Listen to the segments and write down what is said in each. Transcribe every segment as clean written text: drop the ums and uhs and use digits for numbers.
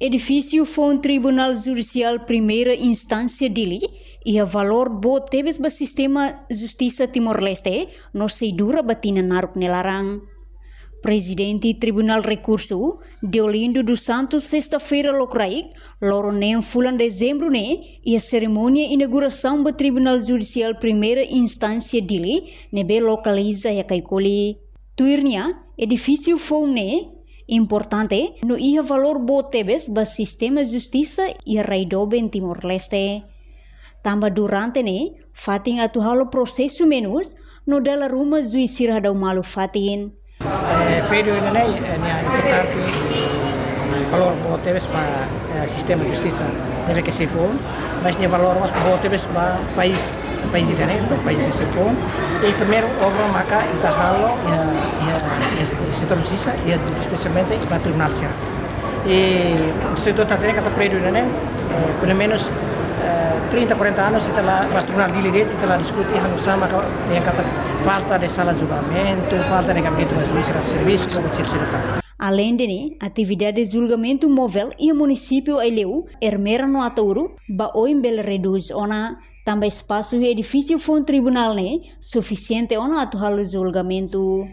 Edifício foi Tribunal Judicial Primeira Instância Dili e a valor bo tebes ba sistema Justiça Timor-Leste no seidura batina naruk nelarang. Presidente Tribunal Recurso, Deolindo dos Santos, sexta-feira locraik, loro nem fulan dezembro ne, e a cerimônia inauguração do Tribunal Judicial Primeira Instância Dili, nebe localiza a Kaikoli. Tuirnia, edifício foi ne, importante, no ia valor bo tebes ba sistema justiça e raidobe em Timor-Leste. Tamba durante ne, fatin atuhalo processo menos, no dela ruma juiz siradau malu fatin. Período ini importante valor boteves para sistema justiça deve que se for, mas nem valor mas boteves para país ini país que se for. E primeiro obra maka kita halo sistema justiça e especialmente para tribunal será. E setor tadi kata período ini pelo menos 30-40 anos setelah tribunal dilihat telah diskusi sama yang kata falta de sala de julgamento, falta de gabinete de juiz de serviço, etc. Além de atividade de julgamento móvel e o município eleu ermera no atauro ba oimbel reduz ona também espaço e edifício foi tribunal ne suficiente ona atual julgamento.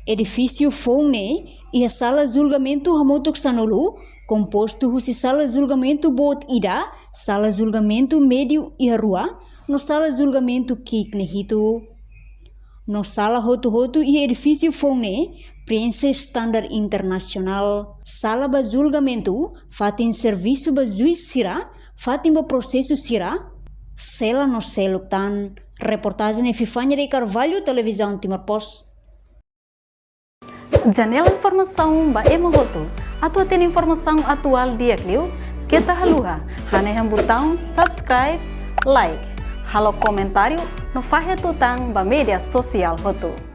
Edifício foi ne e a sala de julgamento hamotuk sanulu composto husi sala de julgamento bot ida, sala de julgamento médio e rua, no sala de julgamento kik nehito. No sala hotu e edifício fone, prensa standar internacional. Sala ba julgamento, fatin serviço ba juiz sira, fatin ba processo sira, sela no seluktan. Reportagem de Fifanya de Carvalho, Televisão Timor-Post. Janela informação ba emogoto. Atua tem informação atual dia kliu, kita haluha, hane yang botão subscribe, like, halo comentário, no fahe tutang ba media sosial hotu.